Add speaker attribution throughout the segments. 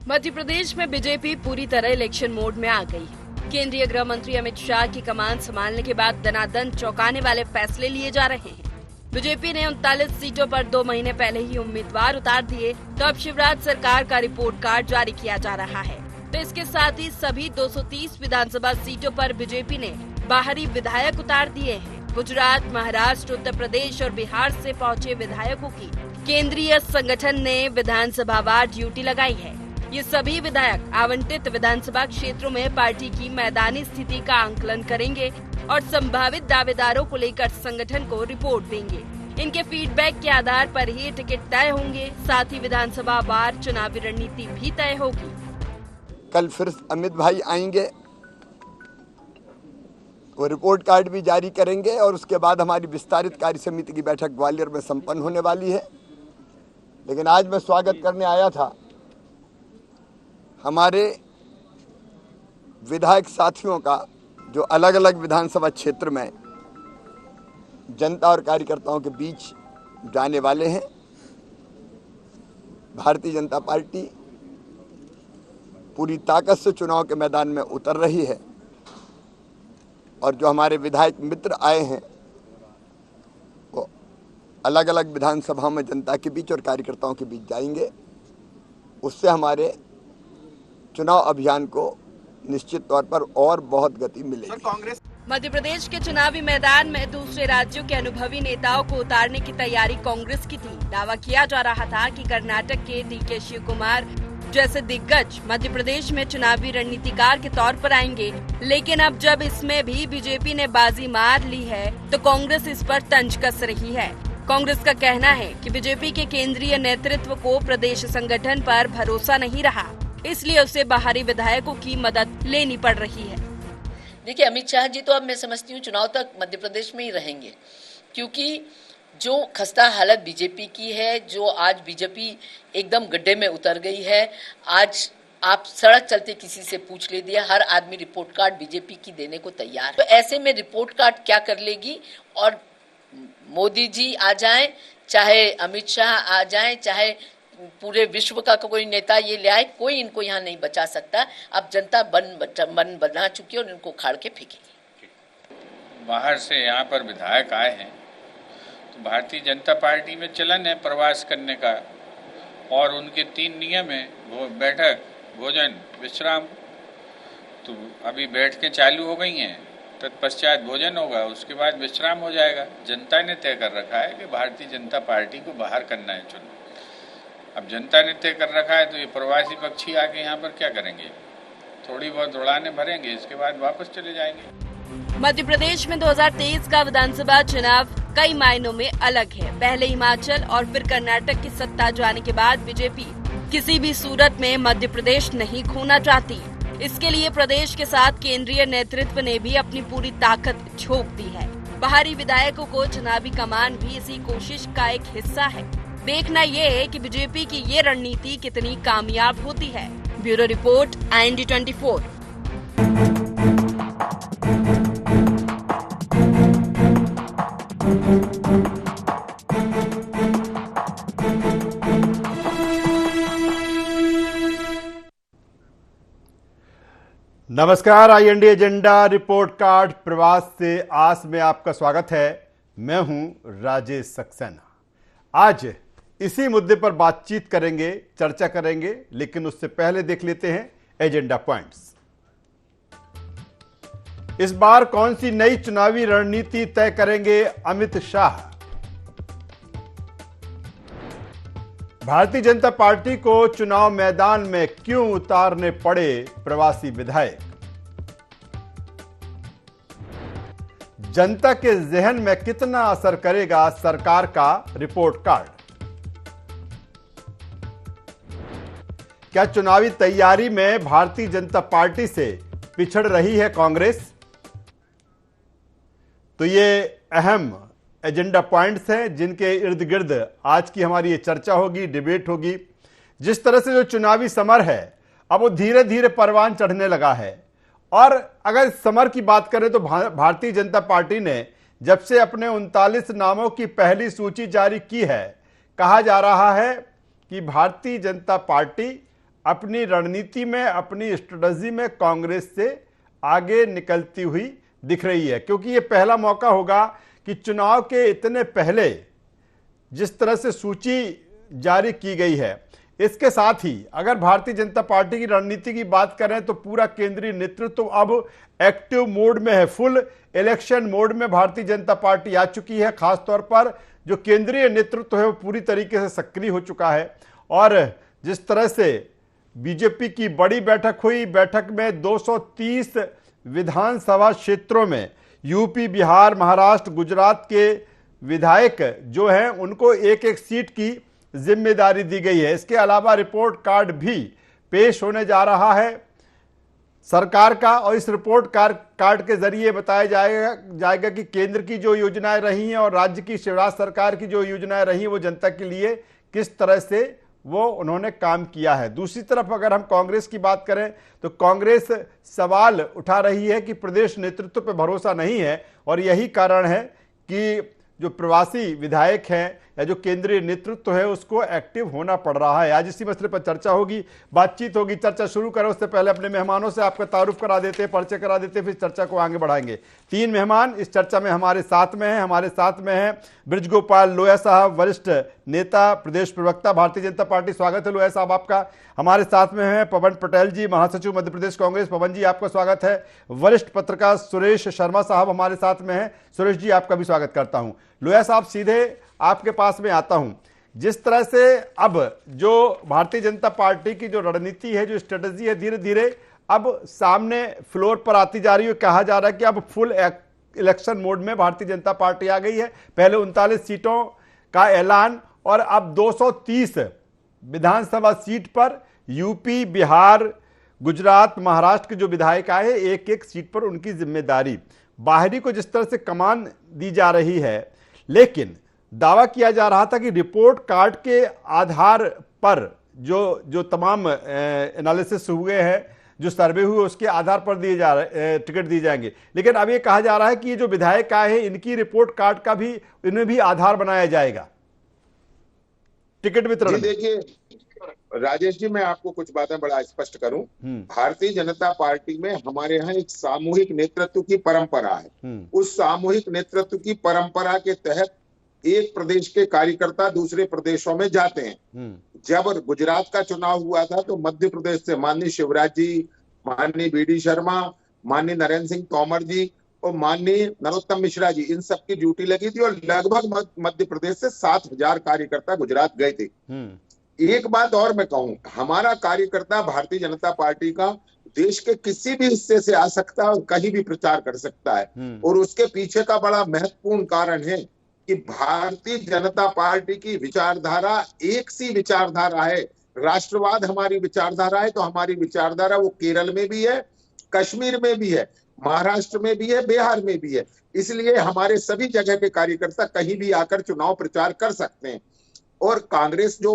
Speaker 1: मध्य प्रदेश में बीजेपी पूरी तरह इलेक्शन मोड में आ गई है। केंद्रीय गृह मंत्री अमित शाह की कमान संभालने के बाद दनादन चौंकाने वाले फैसले लिए जा रहे हैं। बीजेपी ने 39 सीटों पर 2 महीने पहले ही उम्मीदवार उतार दिए, तो अब शिवराज सरकार का रिपोर्ट कार्ड जारी किया जा रहा है। तो इसके साथ ही सभी 230 विधानसभा सीटों पर बीजेपी ने बाहरी विधायक उतार दिए हैं। गुजरात, महाराष्ट्र, उत्तर प्रदेश और बिहार से पहुंचे विधायकों की केंद्रीय संगठन ने विधानसभावार ड्यूटी लगाई है। ये सभी विधायक आवंटित विधानसभा क्षेत्रों में पार्टी की मैदानी स्थिति का आंकलन करेंगे और संभावित दावेदारों को लेकर संगठन को रिपोर्ट देंगे। इनके फीडबैक के आधार पर ही टिकट तय होंगे, साथ ही विधानसभा वार चुनावी रणनीति भी तय होगी।
Speaker 2: कल फिर अमित भाई आएंगे, वो रिपोर्ट कार्ड भी जारी करेंगे और उसके बाद हमारी विस्तारित कार्य समिति की बैठक ग्वालियर में संपन्न होने वाली है। लेकिन आज मैं स्वागत करने आया था हमारे विधायक साथियों का, जो अलग अलग विधानसभा क्षेत्र में जनता और कार्यकर्ताओं के बीच जाने वाले हैं। भारतीय जनता पार्टी पूरी ताकत से चुनाव के मैदान में उतर रही है और जो हमारे विधायक मित्र आए हैं वो अलग अलग विधानसभाओं में जनता के बीच और कार्यकर्ताओं के बीच जाएंगे। उससे हमारे चुनाव अभियान को निश्चित तौर पर और बहुत गति मिलेगी।
Speaker 1: मध्य प्रदेश के चुनावी मैदान में दूसरे राज्यों के अनुभवी नेताओं को उतारने की तैयारी कांग्रेस की थी। दावा किया जा रहा था कि कर्नाटक के डीके शिव कुमार जैसे दिग्गज मध्य प्रदेश में चुनावी रणनीतिकार के तौर पर आएंगे, लेकिन अब जब इसमें भी बीजेपी ने बाजी मार ली है तो कांग्रेस इस पर तंज कस रही है। कांग्रेस का कहना है कि बीजेपी के केंद्रीय नेतृत्व को प्रदेश संगठन पर भरोसा नहीं रहा, इसलिए उसे बाहरी विधायकों की मदद लेनी पड़ रही है।
Speaker 3: देखिए, अमित शाह जी तो अब मैं समझती हूँ चुनाव तक मध्य प्रदेश में ही रहेंगे, क्योंकि जो खस्ता हालत बीजेपी की है, जो आज बीजेपी एकदम गड्ढे में उतर गई है। आज आप सड़क चलते किसी से पूछ ले दिया, हर आदमी रिपोर्ट कार्ड बीजेपी की देने को तैयार है। तो ऐसे में रिपोर्ट कार्ड क्या कर लेगी, और मोदी जी आ जाएं, चाहे अमित शाह आ जाएं, चाहे पूरे विश्व का कोई नेता ये ले आए, कोई इनको यहाँ नहीं बचा सकता। अब जनता मन बना चुकी है और इनको उखाड़ के फेंकेगी।
Speaker 4: बाहर से यहाँ पर विधायक आए हैं तो भारतीय जनता पार्टी में चलन है प्रवास करने का, और उनके 3 नियम है, वो बैठक, भोजन, विश्राम। तो अभी बैठकें चालू हो गई हैं, तत्पश्चात भोजन होगा, उसके बाद विश्राम हो जाएगा। जनता ने तय कर रखा है कि भारतीय जनता पार्टी को बाहर करना है चुनाव। अब जनता ने तय कर रखा है तो ये प्रवासी पक्षी आके यहाँ पर क्या करेंगे? थोड़ी बहुत उड़ानें भरेंगे, इसके बाद वापस चले जाएंगे।
Speaker 1: मध्य प्रदेश में 2023 का विधानसभा चुनाव कई मायनों में अलग है। पहले हिमाचल और फिर कर्नाटक की सत्ता जाने के बाद बीजेपी किसी भी सूरत में मध्य प्रदेश नहीं खोना चाहती। इसके लिए प्रदेश के साथ केंद्रीय नेतृत्व ने भी अपनी पूरी ताकत झोंक दी है। बाहरी विधायकों को चुनावी कमान भी इसी कोशिश का एक हिस्सा है। देखना ये है कि बीजेपी की ये रणनीति कितनी कामयाब होती है। Bureau report, IND 24।
Speaker 5: नमस्कार, IND एजेंडा रिपोर्ट कार्ड प्रवास से आस में आपका स्वागत है। मैं हूं राजेश सक्सेना। आज इसी मुद्दे पर बातचीत करेंगे, चर्चा करेंगे, लेकिन उससे पहले देख लेते हैं एजेंडा पॉइंट्स। इस बार कौन सी नई चुनावी रणनीति तय करेंगे अमित शाह? भारतीय जनता पार्टी को चुनाव मैदान में क्यों उतारने पड़े प्रवासी विधायक? जनता के जहन में कितना असर करेगा सरकार का रिपोर्ट कार्ड? क्या चुनावी तैयारी में भारतीय जनता पार्टी से पिछड़ रही है कांग्रेस? तो ये अहम एजेंडा पॉइंट्स हैं जिनके इर्द गिर्द आज की हमारी ये चर्चा होगी, डिबेट होगी। जिस तरह से जो चुनावी समर है अब वो धीरे धीरे परवान चढ़ने लगा है, और अगर समर की बात करें तो भारतीय जनता पार्टी ने जब से अपने 39 नामों की पहली सूची जारी की है, कहा जा रहा है कि भारतीय जनता पार्टी अपनी रणनीति में, अपनी स्ट्रेटजी में कांग्रेस से आगे निकलती हुई दिख रही है, क्योंकि ये पहला मौका होगा कि चुनाव के इतने पहले जिस तरह से सूची जारी की गई है, इसके साथ ही अगर भारतीय जनता पार्टी की रणनीति की बात करें तो पूरा केंद्रीय नेतृत्व अब एक्टिव मोड में है, फुल इलेक्शन मोड में भारतीय जनता पार्टी आ चुकी है। खासतौर पर जो केंद्रीय नेतृत्व है वो पूरी तरीके से सक्रिय हो चुका है। और जिस तरह से बीजेपी की बड़ी बैठक हुई, बैठक में 230 विधानसभा क्षेत्रों में यूपी, बिहार, महाराष्ट्र, गुजरात के विधायक जो हैं उनको एक एक सीट की जिम्मेदारी दी गई है। इसके अलावा रिपोर्ट कार्ड भी पेश होने जा रहा है सरकार का, और इस रिपोर्ट कार्ड के जरिए बताया जाएगा कि केंद्र की जो योजनाएं रही हैं और राज्य की शिवराज सरकार की जो योजनाएं रही हैं वो जनता के लिए किस तरह से वो उन्होंने काम किया है। दूसरी तरफ अगर हम कांग्रेस की बात करें तो कांग्रेस सवाल उठा रही है कि प्रदेश नेतृत्व पर भरोसा नहीं है, और यही कारण है कि जो प्रवासी विधायक हैं या जो केंद्रीय नेतृत्व है उसको एक्टिव होना पड़ रहा है। आज इसी मसले पर चर्चा होगी, बातचीत होगी। चर्चा शुरू करें उससे पहले अपने मेहमानों से आपका तारुफ करा देते हैं, परिचय करा देते हैं, फिर चर्चा को आगे बढ़ाएंगे। 3 मेहमान इस चर्चा में हमारे साथ में हैं। हमारे साथ में हैं बृजगोपाल लोहिया साहब, वरिष्ठ नेता, प्रदेश प्रवक्ता, भारतीय जनता पार्टी। स्वागत है लोहिया साहब आपका। हमारे साथ में हैं पवन पटेल जी, महासचिव मध्य प्रदेश कांग्रेस। पवन जी आपका स्वागत है। वरिष्ठ पत्रकार सुरेश शर्मा साहब हमारे साथ में हैं। सुरेश जी आपका भी स्वागत करता हूं। लोहिया साहब सीधे आपके पास में आता हूं। जिस तरह से अब जो भारतीय जनता पार्टी की जो रणनीति है, जो स्ट्रेटजी है, धीरे धीरे अब सामने फ्लोर पर आती जा रही है। कहा जा रहा है कि अब फुल इलेक्शन मोड में भारतीय जनता पार्टी आ गई है। पहले 39 सीटों का ऐलान, और अब 230 विधानसभा सीट पर यूपी, बिहार, गुजरात, महाराष्ट्र के जो विधायक आए हैं, एक एक सीट पर उनकी जिम्मेदारी। बाहरी को जिस तरह से कमान दी जा रही है, लेकिन दावा किया जा रहा था कि रिपोर्ट कार्ड के आधार पर जो तमाम एनालिसिस हुए हैं, जो सर्वे हुए, उसके आधार पर टिकट दिए जाएंगे। लेकिन अब ये कहा जा रहा है कि ये जो विधायक आए हैं इनकी रिपोर्ट कार्ड का भी, इन्हें भी आधार बनाया जाएगा टिकट वितरण।
Speaker 6: देखिए राजेश जी, मैं आपको कुछ बातें बड़ा स्पष्ट करूं। भारतीय जनता पार्टी में हमारे यहाँ एक सामूहिक नेतृत्व की परंपरा है। उस सामूहिक नेतृत्व की परंपरा के तहत एक प्रदेश के कार्यकर्ता दूसरे प्रदेशों में जाते हैं। जब गुजरात का चुनाव हुआ था तो मध्य प्रदेश से माननीय शिवराज जी, माननीय बीडी शर्मा, माननीय नरेंद्र सिंह तोमर जी और माननीय नरोत्तम मिश्रा जी, इन सबकी ड्यूटी लगी थी, और लगभग मध्य प्रदेश से 7,000 कार्यकर्ता गुजरात गए थे। एक बात और मैं कहूं, हमारा कार्यकर्ता भारतीय जनता पार्टी का देश के किसी भी हिस्से से आ सकता है और कहीं भी प्रचार कर सकता है। और उसके पीछे का बड़ा महत्वपूर्ण कारण है कि भारतीय जनता पार्टी की विचारधारा एक सी विचारधारा है। राष्ट्रवाद हमारी विचारधारा है, तो हमारी विचारधारा वो केरल में भी है, कश्मीर में भी है, महाराष्ट्र में भी है, बिहार में भी है। इसलिए हमारे सभी जगह के कार्यकर्ता कहीं भी आकर चुनाव प्रचार कर सकते हैं। और कांग्रेस जो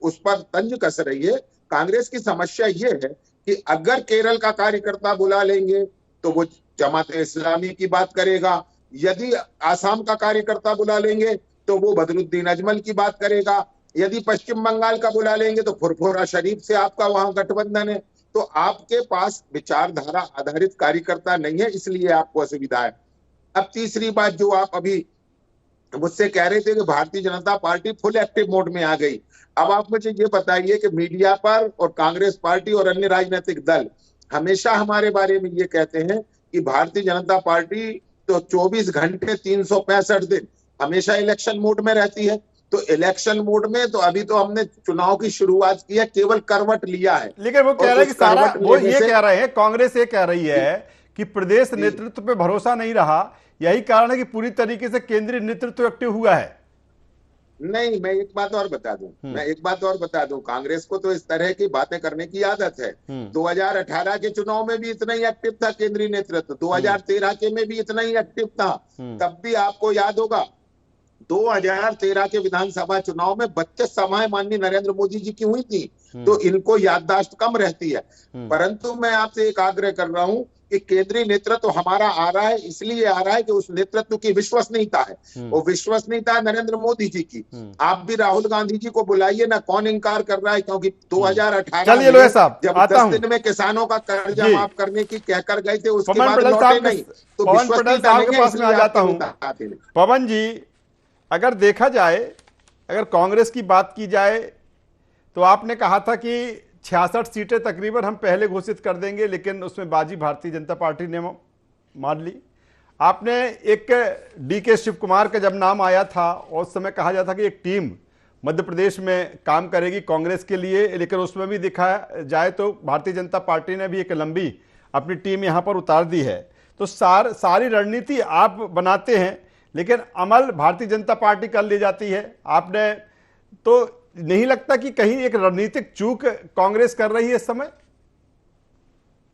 Speaker 6: उस पर तंज कस रही है, कांग्रेस की समस्या ये है कि अगर केरल का कार्यकर्ता बुला लेंगे तो वो जमात इस्लामी की बात करेगा, यदि आसाम का कार्यकर्ता बुला लेंगे तो वो बदरुद्दीन अजमल की बात करेगा, यदि पश्चिम बंगाल का बुला लेंगे तो फुरफुरा शरीफ से आपका वहां गठबंधन है। तो आपके पास विचारधारा आधारित कार्यकर्ता नहीं है, इसलिए आपको असुविधा है। अब तीसरी बात जो आप अभी मुझसे कह रहे थे कि Bharatiya Janata party full active mode में आ गई। अब आप मुझे ये बताइए कि मीडिया पर और कांग्रेस पार्टी और अन्य राजनीतिक दल हमेशा हमारे बारे में ये कहते हैं कि भारतीय जनता पार्टी तो 24 घंटे 365 दिन हमेशा इलेक्शन मोड में रहती है। तो इलेक्शन मोड में तो अभी तो हमने चुनाव की शुरुआत की है, केवल करवट लिया है।
Speaker 5: लेकिन वो कह रहे हैं कि सारा, वो ये कह रहे हैं, कांग्रेस ये कह रही है कि प्रदेश नेतृत्व पे भरोसा नहीं रहा, यही कारण है कि पूरी तरीके से केंद्रीय नेतृत्व एक्टिव हुआ है।
Speaker 6: नहीं, मैं एक बात और बता दूं, कांग्रेस को तो इस तरह की बातें करने की आदत है। 2018 के चुनाव में भी इतना ही एक्टिव था केंद्रीय नेतृत्व, 2013 के में भी इतना ही एक्टिव था। तब भी आपको याद होगा 2013 के विधानसभा चुनाव में 32 सभाएं माननीय नरेंद्र मोदी जी की हुई थी। तो इनको याददाश्त कम रहती है। परंतु मैं आपसे एक आग्रह कर रहा हूं कि केंद्रीय नेतृत्व हमारा आ रहा है, इसलिए आ रहा है कि उस नेतृत्व की विश्वसनीयता है। वो विश्वसनीयता नरेंद्र मोदी जी की। आप भी राहुल गांधी जी को बुलाइए ना, कौन इनकार कर रहा है? क्योंकि 2018
Speaker 5: चलिए लोहिया साहब,
Speaker 6: जब
Speaker 5: आता
Speaker 6: 10
Speaker 5: हूं।
Speaker 6: दिन में किसानों का कर्जा
Speaker 5: जी।
Speaker 6: माफ करने की कहकर गए थे, उसके
Speaker 5: पवन
Speaker 6: बाद
Speaker 5: पटेल
Speaker 6: लौटे
Speaker 5: साहब
Speaker 6: नहीं, तो
Speaker 5: पवन पटेल
Speaker 6: विश्वसनीयता
Speaker 5: साहब
Speaker 6: नहीं
Speaker 5: के
Speaker 6: है,
Speaker 5: पास में आ
Speaker 6: इसलिए
Speaker 5: जाता
Speaker 6: आपको
Speaker 5: हूं।
Speaker 6: बताते नहीं।
Speaker 5: पवन जी, अगर देखा जाए, अगर कांग्रेस की बात की जाए तो आपने कहा था कि 66 सीटें तकरीबन हम पहले घोषित कर देंगे, लेकिन उसमें बाजी भारतीय जनता पार्टी ने मार ली। आपने एक डीके शिव कुमार का जब नाम आया था और उस समय कहा जाता था कि एक टीम मध्य प्रदेश में काम करेगी कांग्रेस के लिए, लेकिन उसमें भी देखा जाए तो भारतीय जनता पार्टी ने भी एक लंबी अपनी टीम यहाँ पर उतार दी है। तो सारी रणनीति आप बनाते हैं, लेकिन अमल भारतीय जनता पार्टी कर ले जाती है। आपने तो नहीं लगता कि कहीं एक रणनीतिक चूक कांग्रेस कर रही है इस समय?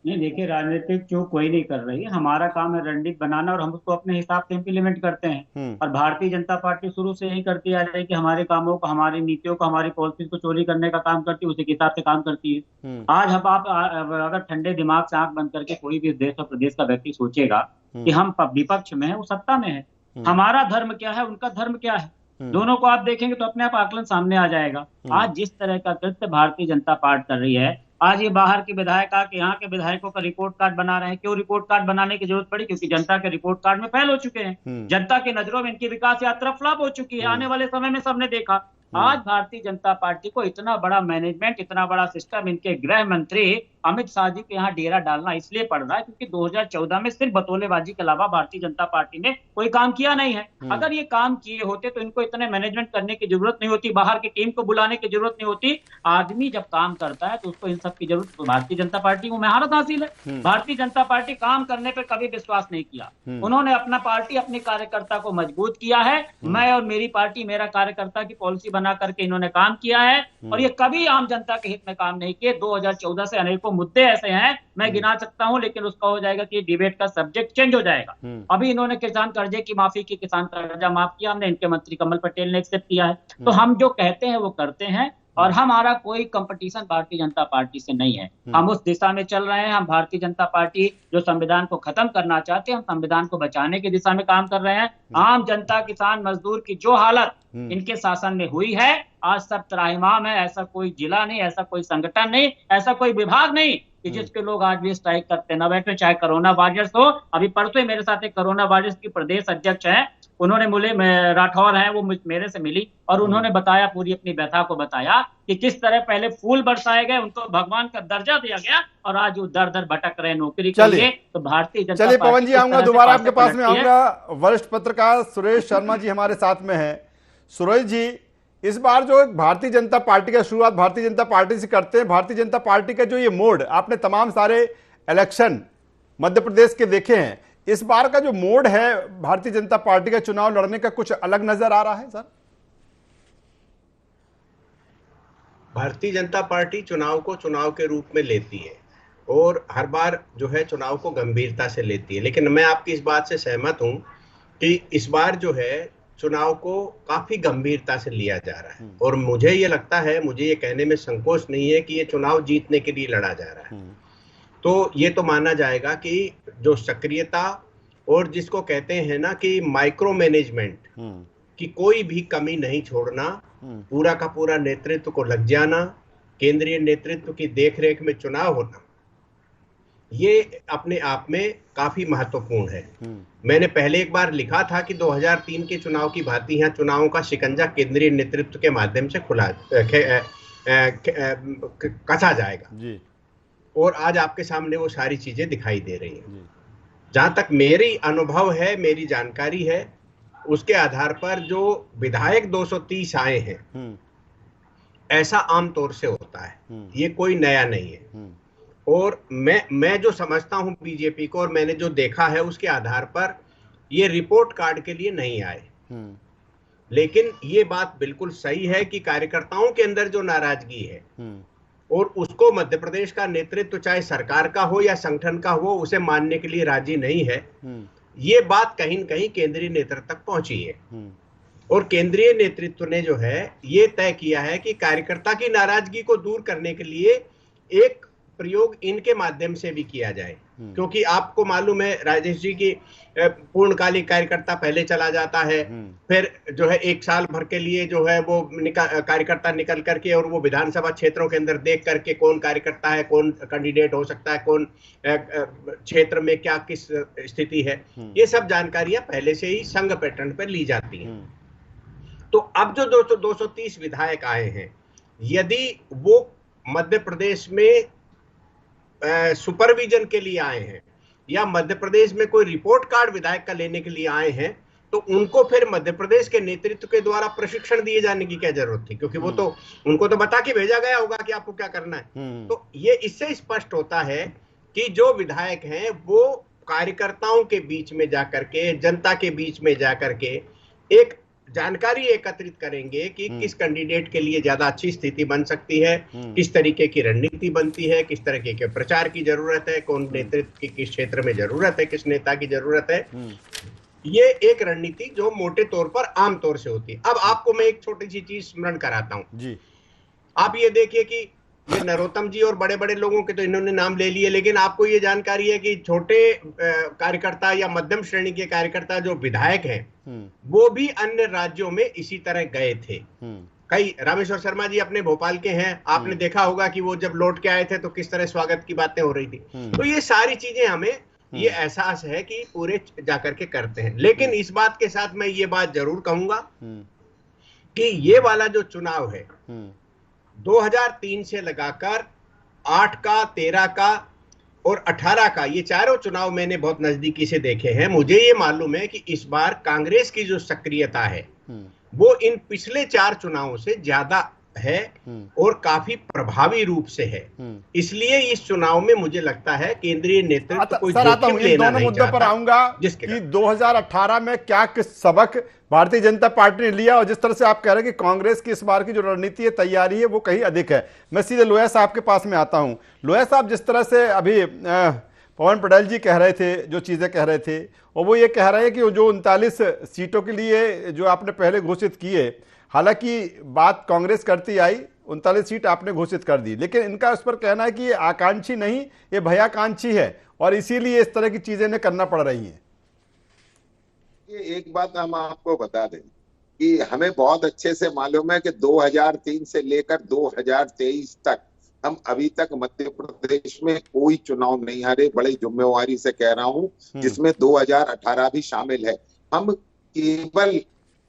Speaker 7: नहीं, देखिए, राजनीतिक चूक कोई नहीं कर रही है। हमारा काम है रणनीति बनाना और हम उसको अपने हिसाब से इम्प्लीमेंट करते हैं। और भारतीय जनता पार्टी शुरू से यही करती आ रही है कि हमारे कामों को, हमारी नीतियों को, हमारी पॉलिसीज को चोरी करने का काम करती है, उसी के हिसाब से काम करती है। आज हम आप अगर ठंडे दिमाग से आंख बंद करके कोई भी देश और प्रदेश का व्यक्ति सोचेगा कि हम विपक्ष में है, वो सत्ता में है, हमारा धर्म क्या है, उनका धर्म क्या है, दोनों को आप देखेंगे तो अपने आप आकलन सामने आ जाएगा। आज जिस तरह का कृत्य भारतीय जनता पार्टी कर रही है, आज ये बाहर के विधायक आके यहाँ के विधायकों का रिपोर्ट कार्ड बना रहे हैं। क्यों रिपोर्ट कार्ड बनाने की जरूरत पड़ी? क्योंकि जनता के रिपोर्ट कार्ड में फेल हो चुके हैं। जनता की नजरों में इनकी विकास यात्रा फ्लॉप हो चुकी है। आने वाले समय में सबने देखा। आज भारतीय जनता पार्टी को इतना बड़ा मैनेजमेंट, इतना बड़ा सिस्टम, इनके गृह मंत्री अमित शाह जी के यहाँ डेरा डालना इसलिए पड़ रहा है क्योंकि 2014 में सिर्फ बतौलेबाजी के अलावा भारतीय जनता पार्टी ने कोई काम किया नहीं है। अगर ये काम किए होते तो इनको इतने मैनेजमेंट करने की जरूरत नहीं होती, बाहर की टीम को बुलाने की जरूरत नहीं होती। आदमी जब काम करता है तो उसको इन सब की जरूरत, तो भारतीय जनता पार्टी को महारत हासिल है। भारतीय जनता पार्टी काम करने पर कभी विश्वास नहीं किया। उन्होंने अपना पार्टी, अपने कार्यकर्ता को मजबूत किया है। मैं और मेरी पार्टी, मेरा कार्यकर्ता की पॉलिसी बना करके इन्होंने काम किया है और ये कभी आम जनता के हित में काम नहीं किए। 2014 से अनेकों मुद्दे ऐसे हैं, मैं गिना सकता हूं, लेकिन उसका हो जाएगा कि डिबेट का सब्जेक्ट चेंज हो जाएगा। अभी इन्होंने किसान कर्जे की माफी की, किसान कर्जा माफ किया हमने, इनके मंत्री कमल पटेल ने एक्सेप्ट किया है। तो हम जो कहते हैं वो करते हैं और हमारा कोई कंपटीशन भारतीय जनता पार्टी से नहीं है। हम उस दिशा में चल रहे हैं। हम भारतीय जनता पार्टी जो संविधान को खत्म करना चाहते हैं, हम संविधान को बचाने की दिशा में काम कर रहे हैं। आम जनता, किसान, मजदूर की जो हालत इनके शासन में हुई है, आज सब त्राहिमाम है। ऐसा कोई जिला नहीं, ऐसा कोई संगठन नहीं, ऐसा कोई विभाग नहीं कि जिसके लोग आज भी स्ट्राइक करते न बैठे, चाहे कोरोना वॉरियर्स हो। अभी परसों मेरे साथ एक कोरोना वॉरियर्स की प्रदेश अध्यक्ष है, उन्होंने मुझे, राठौर हैं, वो मेरे से मिली और उन्होंने बताया, पूरी अपनी व्यथा को बताया कि किस तरह पहले फूल बरसाए गए, उनको भगवान का दर्जा दिया गया और आज वो दर दर भटक रहे नौकरी के लिए। तो भारतीय जनता पार्टी,
Speaker 5: पवन जी, आऊंगा दोबारा आपके पास में आऊंगा। वरिष्ठ पत्रकार सुरेश शर्मा जी हमारे साथ में हैं। सुरेश जी, इस बार जो भारतीय जनता पार्टी का शुरुआत भारतीय जनता पार्टी से करते हैं, भारतीय जनता पार्टी का जो ये मोड, आपने तमाम सारे इलेक्शन मध्य प्रदेश के देखे हैं, इस बार का जो मोड है भारतीय जनता पार्टी का चुनाव लड़ने का, कुछ अलग नजर आ रहा है सर?
Speaker 8: भारतीय जनता पार्टी चुनाव को चुनाव के रूप में लेती है और हर बार जो है चुनाव को गंभीरता से लेती है। लेकिन मैं आपकी इस बात से सहमत हूं कि इस बार जो है चुनाव को काफी गंभीरता से लिया जा रहा है और मुझे ये लगता है, मुझे ये कहने में संकोच नहीं है कि ये चुनाव जीतने के लिए लड़ा जा रहा है। तो ये तो माना जाएगा कि जो सक्रियता और जिसको कहते हैं ना कि माइक्रो मैनेजमेंट की कोई भी कमी नहीं छोड़ना, पूरा का पूरा नेतृत्व को लग जाना, केंद्रीय नेतृत्व की देखरेख में चुनाव होना, ये अपने आप में काफी महत्वपूर्ण है। मैंने पहले एक बार लिखा था कि 2003 के चुनाव की भांति यहाँ चुनावों का शिकंजा केंद्रीय नेतृत्व के माध्यम से कसा जाएगा जी। और आज आपके सामने वो सारी चीजें दिखाई दे रही हैं। जहां तक मेरी अनुभव है, मेरी जानकारी है, उसके आधार पर जो विधायक 230 आए हैं, ऐसा आमतौर से होता है, ये कोई नया नहीं है। और मैं जो समझता हूं बीजेपी को और मैंने जो देखा है उसके आधार पर ये रिपोर्ट कार्ड के लिए नहीं आए। लेकिन ये बात बिल्कुल सही है कि कार्यकर्ताओं के अंदर जो नाराजगी है और उसको मध्य प्रदेश का नेतृत्व, चाहे सरकार का हो या संगठन का हो, उसे मानने के लिए राजी नहीं है। ये बात कहीं न कहीं केंद्रीय नेतृत्व तक पहुंची है और केंद्रीय नेतृत्व ने जो है ये तय किया है कि कार्यकर्ता की नाराजगी को दूर करने के लिए एक प्रयोग इनके माध्यम से भी किया जाए, क्योंकि आपको मालूम है राजेश जी की पूर्णकालिक कार्यकर्ता पहले चला जाता है, फिर जो है 1 साल भर के लिए जो है वो कार्यकर्ता निकल करके और वो विधानसभा क्षेत्रों के अंदर देख करके कौन कार्यकर्ता है, कौन कैंडिडेट हो सकता है, कौन क्षेत्र में क्या किस स्थिति है, ये सब जानकारियां पहले से ही संघ पैटर्न पर ली जाती हैं। तो अब जो 230 विधायक आए हैं, यदि वो मध्य प्रदेश में सुपरविजन के लिए आए हैं या मध्य प्रदेश में कोई रिपोर्ट कार्ड विधायक का लेने के लिए आए हैं, तो उनको फिर मध्य प्रदेश के नेतृत्व के द्वारा प्रशिक्षण दिए जाने की क्या जरूरत थी, क्योंकि वो तो उनको तो बता के भेजा गया होगा कि आपको क्या करना है। तो ये इससे स्पष्ट होता है कि जो विधायक हैं वो कार्यकर्ताओं के बीच में जाकर के, जनता के बीच में जाकर के एक जानकारी एकत्रित करेंगे कि किस कैंडिडेट के लिए ज्यादा अच्छी स्थिति बन सकती है, किस तरीके की रणनीति बनती है, किस तरीके के प्रचार की जरूरत है, कौन नेतृत्व की किस क्षेत्र में जरूरत है, किस नेता की जरूरत है। ये एक रणनीति जो मोटे तौर पर आम तौर से होती है। अब आपको मैं एक छोटी सी चीज स्मरण कराता हूं जी। आप ये देखिए कि ये नरोत्तम जी और बड़े बड़े लोगों के तो इन्होंने नाम ले लिए, लेकिन आपको ये जानकारी है कि छोटे कार्यकर्ता या मध्यम श्रेणी के कार्यकर्ता जो विधायक हैं वो भी अन्य राज्यों में इसी तरह गए थे। कई रामेश्वर शर्मा जी अपने भोपाल के हैं, आपने देखा होगा कि वो जब लौट के आए थे तो किस तरह स्वागत की बातें हो रही थी। तो ये सारी चीजें हमें ये एहसास है कि पूरे जाकर के करते हैं। लेकिन इस बात के साथ मैं ये बात जरूर कहूंगा कि ये वाला जो चुनाव है 2003 से लगाकर 8 का, 13 का और 18 का, ये चारों चुनाव मैंने बहुत नजदीकी से देखे हैं। मुझे ये मालूम है कि इस बार कांग्रेस की जो सक्रियता है वो इन पिछले 4 चुनावों से ज्यादा है और काफी प्रभावी रूप से है। इसलिए इस चुनाव में मुझे लगता है केंद्रीय नेतृत्व कोई जोखिम लेना नहीं
Speaker 5: मुद्दों पर आऊंगा कि 2018 में क्या किस सबक भारतीय जनता पार्टी ने लिया और जिस तरह से आप कह रहे हैं कि कांग्रेस की इस बार की जो रणनीति है, तैयारी है, वो कहीं अधिक है। मैं सीधे लोया साहब के पास में आता हूं। लोया साहब, जिस तरह से अभी पवन पटेल जी कह रहे थे, जो चीजें कह रहे थे, और वो ये कह रहे हैं कि जो 39 सीटों के लिए जो आपने पहले घोषित किए, हालांकि बात कांग्रेस करती आई, 39 सीट आपने घोषित कर दी, लेकिन इनका उस पर कहना है कि ये आकांक्षी नहीं, ये भयाकांक्षी है और इसीलिए इस तरह की चीजें इन्हें करना पड़ रही हैं।
Speaker 6: ये एक बात हम आपको बता दें कि हमें बहुत अच्छे से मालूम है कि 2003 से लेकर 2023 तक हम अभी तक मध्य प्रदेश में कोई चुनाव नहीं हारे। बड़ी जिम्मेवारी से कह रहा हूं, जिसमें 2018 भी शामिल है। हम केवल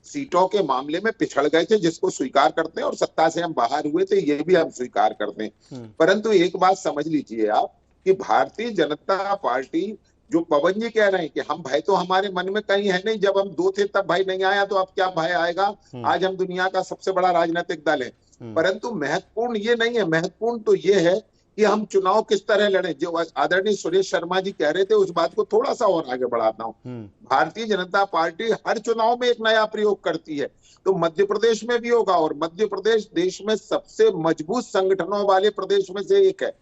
Speaker 6: सीटों के मामले में पिछड़ गए थे, जिसको स्वीकार करते हैं, और सत्ता से हम बाहर हुए थे, ये भी हम स्वीकार करते हैं। परंतु एक बात समझ लीजिए आप कि भारतीय जनता पार्टी, जो पवन जी कह रहे हैं कि हम भय तो हमारे मन में कहीं है नहीं, जब हम 2 थे तब भय नहीं आया, तो अब क्या भय आएगा? आज हम दुनिया का सबसे बड़ा राजनीतिक दल है। परंतु महत्वपूर्ण ये नहीं है, महत्वपूर्ण तो ये है कि हम चुनाव किस तरह लड़े। जो आदरणीय सुरेश शर्मा जी कह रहे थे, उस बात को थोड़ा सा और आगे बढ़ाता हूं। भारतीय जनता पार्टी हर चुनाव में एक नया प्रयोग करती है, तो मध्य प्रदेश में भी होगा। और मध्य प्रदेश देश में सबसे मजबूत संगठनों वाले प्रदेश में से एक है।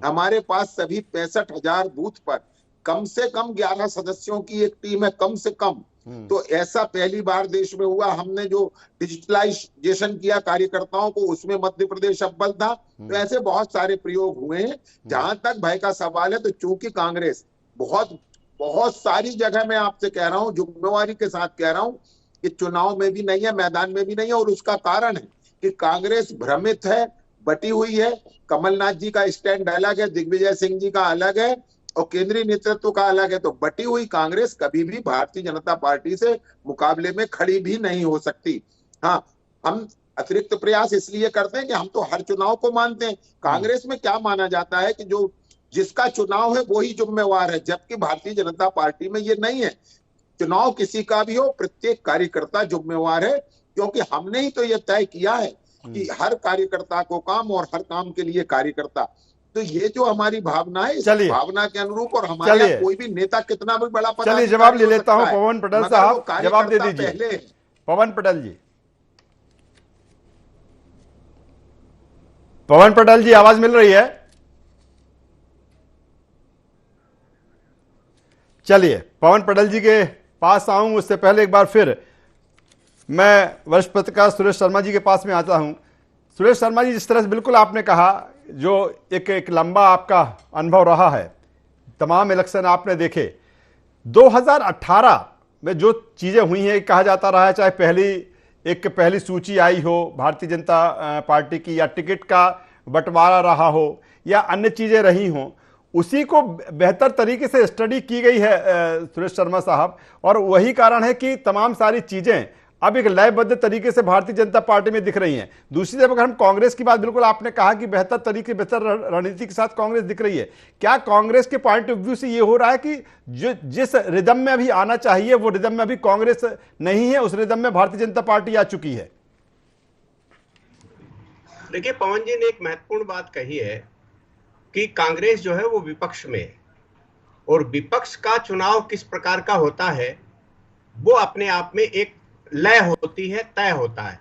Speaker 6: हमारे पास सभी 65,000 बूथ पर कम से कम 11 सदस्यों की एक टीम है, कम से कम। तो ऐसा पहली बार देश में हुआ। हमने जो डिजिटलाइजेशन किया कार्यकर्ताओं को, उसमें मध्य प्रदेश अव्वल था। तो ऐसे बहुत सारे प्रयोग हुए हैं। जहां तक भय का सवाल है, तो चूंकि कांग्रेस बहुत सारी जगह, मैं आपसे कह रहा हूं, जिम्मेवारी के साथ कह रहा हूं कि चुनाव में भी नहीं है, मैदान में भी नहीं है। और उसका कारण है कि कांग्रेस भ्रमित है, बटी हुई है। कमलनाथ जी का स्टैंड अलग है, दिग्विजय सिंह जी का अलग है और केंद्रीय नेतृत्व का अलग है। तो बटी हुई कांग्रेस कभी भी भारतीय जनता पार्टी से मुकाबले में खड़ी भी नहीं हो सकती। हाँ, हम अतिरिक्त प्रयास इसलिए करते हैं कि हम तो हर चुनाव को मानते हैं। कांग्रेस में क्या माना जाता है कि जो जिसका चुनाव है वही जिम्मेवार है, जबकि भारतीय जनता पार्टी में ये नहीं है। चुनाव किसी का भी हो, प्रत्येक कार्यकर्ता जिम्मेवार है, क्योंकि हमने ही तो ये तय किया है कि हर कार्यकर्ता को काम और हर काम के लिए कार्यकर्ता। तो ये जो हमारी भावना है, इस भावना के अनुरूप, और हमारे कोई भी नेता कितना भी बड़ा पद,
Speaker 5: चलिए जवाब ले लेता हूं। पवन पटेल साहब, जवाब दे दीजिए। पवन पटेल जी, पवन पटेल जी, आवाज मिल रही है? चलिए पवन पटेल जी के पास आऊं, उससे पहले एक बार फिर मैं वरिष्ठ पत्रकार सुरेश शर्मा जी के पास में आता हूं। सुरेश शर्मा जी, जिस तरह से बिल्कुल आपने कहा जो एक लंबा आपका अनुभव रहा है, तमाम इलेक्शन आपने देखे, 2018 में जो चीज़ें हुई हैं, कहा जाता रहा है चाहे पहली सूची आई हो भारतीय जनता पार्टी की, या टिकट का बंटवारा रहा हो, या अन्य चीज़ें रही हों, उसी को बेहतर तरीके से स्टडी की गई है सुरेश शर्मा साहब, और वही कारण है कि तमाम सारी चीज़ें अब एक लयबद्ध तरीके से भारतीय जनता पार्टी में दिख रही हैं। दूसरी तरफ अगर हम कांग्रेस की बात, बिल्कुल आपने कहा कि बेहतर रणनीति के साथ कांग्रेस दिख रही है। क्या कांग्रेस के पॉइंट ऑफ व्यू से ये हो रहा है कि जिस रिदम में अभी आना चाहिए वो रिदम में अभी कांग्रेस नहीं है, उस रिदम में भारतीय जनता पार्टी आ चुकी है?
Speaker 8: देखिए पवन जी ने एक महत्वपूर्ण बात कही है कि कांग्रेस जो है वो विपक्ष में है, और विपक्ष का चुनाव किस प्रकार का होता है वो अपने आप में एक लय होती है, तय होता है,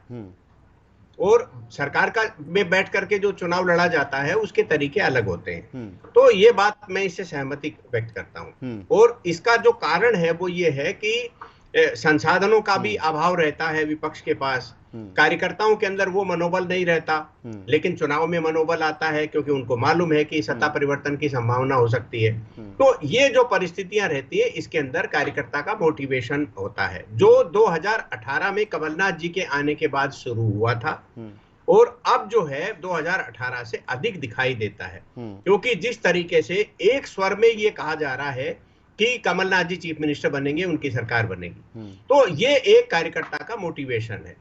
Speaker 8: और सरकार का में बैठ करके जो चुनाव लड़ा जाता है उसके तरीके अलग होते हैं। तो ये बात मैं इससे सहमति व्यक्त करता हूं, और इसका जो कारण है वो ये है कि संसाधनों का भी अभाव रहता है विपक्ष के पास, कार्यकर्ताओं के अंदर वो मनोबल नहीं रहता, लेकिन चुनाव में मनोबल आता है क्योंकि उनको मालूम है कि सत्ता परिवर्तन की संभावना हो सकती है। तो ये जो परिस्थितियां रहती है इसके अंदर कार्यकर्ता का मोटिवेशन होता है, जो 2018 में कमलनाथ जी के आने के बाद शुरू हुआ था, और अब जो है 2018 से अधिक दिखाई देता है, क्योंकि जिस तरीके से एक स्वर में ये कहा जा रहा है कि कमलनाथ जी चीफ मिनिस्टर बनेंगे, उनकी सरकार बनेगी, तो ये एक कार्यकर्ता का मोटिवेशन है।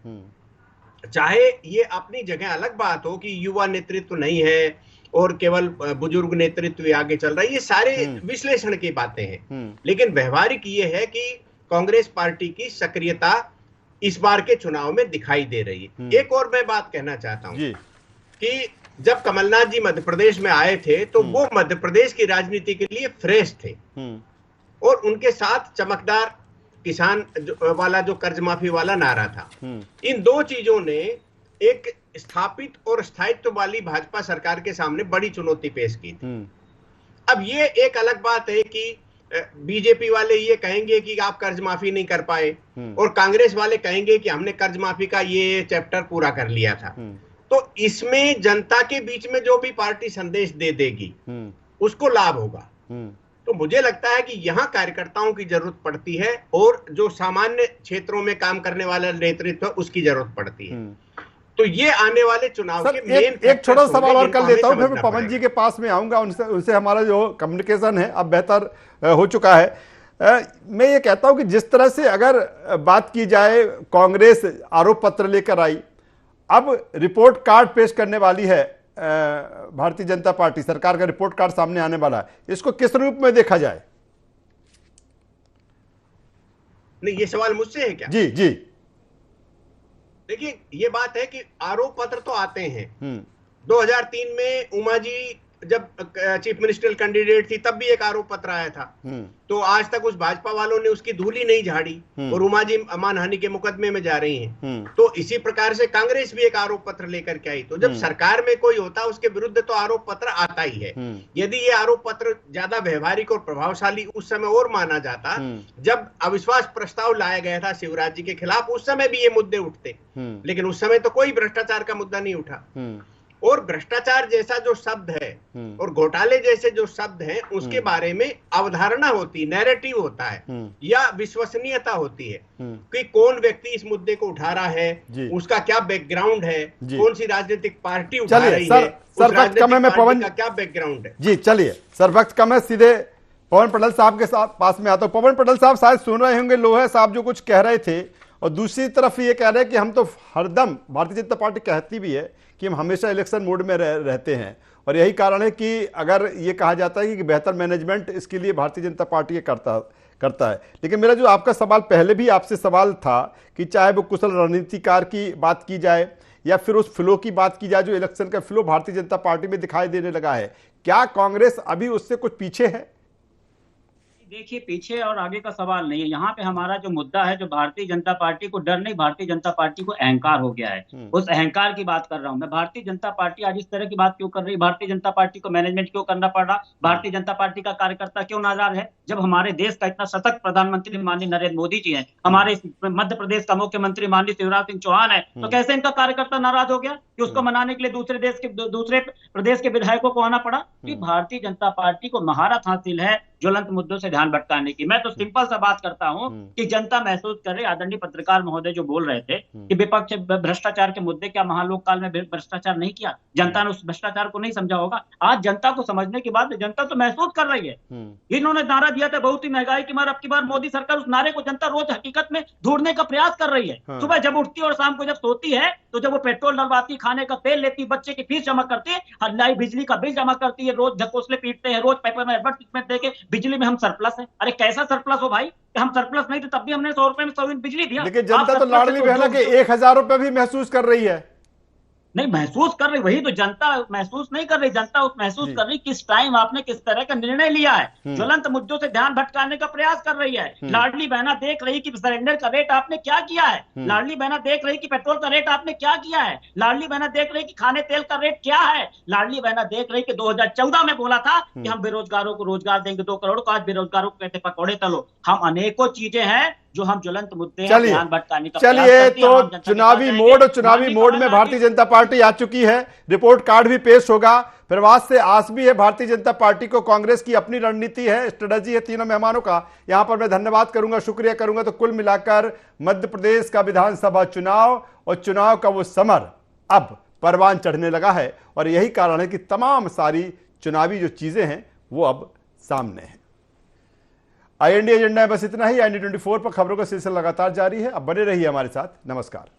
Speaker 8: चाहे ये अपनी जगह अलग बात हो कि युवा नेतृत्व नहीं है और केवल बुजुर्ग नेतृत्व आगे चल रहा है, ये सारे विश्लेषण की बातें हैं, लेकिन व्यवहारिक ये है कि कांग्रेस पार्टी की सक्रियता इस बार के चुनाव में दिखाई दे रही है। एक और मैं बात कहना चाहता हूं कि जब कमलनाथ जी मध्य प्रदेश में आए थे तो वो मध्य प्रदेश की राजनीति के लिए फ्रेश थे, और उनके साथ चमकदार किसान वाला जो कर्ज माफी वाला नारा था, इन दो चीजों ने एक स्थापित और स्थायित्व वाली भाजपा सरकार के सामने बड़ी चुनौती पेश की थी। अब ये एक अलग बात है कि बीजेपी वाले ये कहेंगे कि आप कर्ज माफी नहीं कर पाए, और कांग्रेस वाले कहेंगे कि हमने कर्ज माफी का ये चैप्टर पूरा कर लिया था। तो इसमें जनता के बीच में जो भी पार्टी संदेश दे देगी उसको लाभ होगा। तो मुझे लगता है कि यहाँ कार्यकर्ताओं की जरूरत पड़ती है, और जो सामान्य क्षेत्रों में काम करने वाला नेतृत्व उसकी जरूरत पड़ती है। तो ये आने वाले चुनाव के मेन
Speaker 5: एक छोटा सवाल और कर लेता हूं, फिर पवन जी के पास में आऊंगा, उनसे हमारा जो कम्युनिकेशन है अब बेहतर हो चुका है। मैं ये कहता हूं कि जिस तरह से अगर बात की जाए, कांग्रेस आरोप पत्र लेकर आई, अब रिपोर्ट कार्ड पेश करने वाली है भारतीय जनता पार्टी, सरकार का रिपोर्ट कार्ड सामने आने वाला है, इसको किस रूप में देखा जाए?
Speaker 8: नहीं, ये सवाल मुझसे है क्या?
Speaker 5: जी जी,
Speaker 8: देखिए ये बात है कि आरोप पत्र तो आते हैं। 2003 में उमा जी जब चीफ मिनिस्टर कैंडिडेट थी तब भी एक आरोप पत्र आया था, तो आज तक उस भाजपा वालों ने उसकी धूली नहीं झाड़ी, और उमा जी मानहानि के मुकदमे में जा रही हैं। तो इसी प्रकार से कांग्रेस भी एक आरोप पत्र लेकर के आई। तो जब सरकार में कोई होता है उसके विरुद्ध तो आरोप पत्र आता ही है। यदि ये आरोप पत्र ज्यादा व्यवहारिक और प्रभावशाली उस समय और माना जाता, जब अविश्वास प्रस्ताव लाया गया था शिवराज जी के खिलाफ, उस समय भी ये मुद्दे उठते, लेकिन उस समय तो कोई भ्रष्टाचार का मुद्दा नहीं उठा। और भ्रष्टाचार जैसा जो शब्द है और घोटाले जैसे जो शब्द हैं उसके बारे में अवधारणा होती, नैरेटिव होता है, या विश्वसनीयता होती है कि कौन व्यक्ति इस मुद्दे को उठा रहा है, उसका क्या बैकग्राउंड है, कौन सी राजनीतिक पार्टी उठा रही है,
Speaker 5: सर वक्त कम है, मैं पवन
Speaker 8: का क्या बैकग्राउंड है।
Speaker 5: जी चलिए सर, वक्त कम है, सीधे पवन पटेल साहब के साथ पास में आता हूं। पवन पटेल साहब शायद सुन रहे होंगे लोहे साहब जो कुछ कह रहे थे, और दूसरी तरफ ये कह रहे हैं कि हम तो हरदम, भारतीय जनता पार्टी कहती भी है कि हम हमेशा इलेक्शन मोड में रहते हैं, और यही कारण है कि अगर ये कहा जाता है कि बेहतर मैनेजमेंट इसके लिए भारतीय जनता पार्टी करता है। लेकिन मेरा जो आपका सवाल पहले भी आपसे सवाल था कि चाहे वो कुशल रणनीतिकार की बात की जाए या फिर उस फ्लो की बात की जाए, जो इलेक्शन का फ्लो भारतीय जनता पार्टी में दिखाई देने लगा है, क्या कांग्रेस अभी उससे कुछ पीछे है?
Speaker 7: देखिए, पीछे और आगे का सवाल नहीं है। यहाँ पे हमारा जो मुद्दा है, जो भारतीय जनता पार्टी को डर नहीं, भारतीय जनता पार्टी को अहंकार हो गया है। उस अहंकार की बात कर रहा हूँ मैं। भारतीय जनता पार्टी आज इस तरह की बात क्यों कर रही है? भारतीय जनता पार्टी को मैनेजमेंट क्यों करना पड़ रहा? भारतीय जनता पार्टी का कार्यकर्ता क्यों नाराज है? जब हमारे देश का इतना सशक्त प्रधानमंत्री माननीय नरेंद्र मोदी जी है, हमारे मध्य प्रदेश का मुख्यमंत्री माननीय शिवराज सिंह चौहान है, तो कैसे इनका कार्यकर्ता नाराज हो गया कि उसको मनाने के लिए दूसरे प्रदेश के विधायकों को आना पड़ा? कि भारतीय जनता पार्टी को महारत हासिल है ज्वलंत मुद्दों से ध्यान भटकाने की। मैं तो सिंपल सा बात करता हूं कि जनता महसूस कर रही, आदरणीय पत्रकार महोदय जो बोल रहे थे कि विपक्ष भ्रष्टाचार के मुद्दे, क्या महालोक काल में भ्रष्टाचार नहीं किया? जनता ने उस भ्रष्टाचार को नहीं समझा होगा। आज जनता को समझने के बाद जनता तो महसूस कर रही है। इन्होंने नारा दिया था बहुत ही महंगाई की मार, अब की बार मोदी सरकार, उस नारे को जनता रोज हकीकत में ढूंढने का प्रयास कर रही है। सुबह जब उठती है और शाम को जब सोती है, तो जब वो पेट्रोल डलवाती, खाने का तेल लेती, बच्चे की फीस जमा करती है, बिजली का बिल जमा करती है, रोज ढकोसले पीटते हैं, रोज पेपर में एडवर्टाइजमेंट देके बिजली में हम सरप्लस है। अरे कैसा सरप्लस हो भाई? हम सरप्लस नहीं थे तब भी हमने 100 रुपए में 100 यूनिट बिजली दिया।
Speaker 5: लेकिन जनता तो लाडली बहना के 1000 रुपए भी महसूस कर रही है।
Speaker 7: नहीं महसूस कर रही, वही तो जनता महसूस नहीं कर रही। जनता महसूस कर रही किस टाइम आपने किस तरह का निर्णय लिया है। ज्वलंत मुद्दों से ध्यान भटकाने का प्रयास कर रही है। लाडली बहना देख रही कि सिलेंडर का रेट आपने क्या किया है। लाडली बहना देख रही कि पेट्रोल का रेट आपने क्या किया है। लाडली बहना देख रही कि खाने तेल का रेट क्या है। लाडली बहना देख रही कि 2014 में बोला था कि हम बेरोजगारों को रोजगार देंगे 2 करोड़ को, आज बेरोजगारों को कहते पकौड़े तलो। हम अनेकों चीजें हैं जो हम ज्वलंत मुद्दे हैं ध्यान भटकाने का प्रयास करते हैं।
Speaker 5: तो चुनावी मोड में भारतीय जनता पार्टी आ चुकी है। रिपोर्ट कार्ड भी पेश होगा। प्रवास से आस भी है भारतीय जनता पार्टी को। कांग्रेस की अपनी रणनीति है, स्ट्रेटजी है तीनों मेहमानों का। यहां पर मैं धन्यवाद करूंगा, शुक्रिया करूंगा। तो कुल मिलाकर मध्य प्रदेश का विधानसभा चुनाव और चुनाव का वो समर अब परवान चढ़ने लगा है, और यही कारण है कि तमाम सारी चुनावी जो चीजें हैं वो अब सामने हैं। IND एजेंडा में बस इतना ही। IND 24 पर खबरों का सिलसिला लगातार जारी है। अब बने रहिए हमारे साथ। नमस्कार।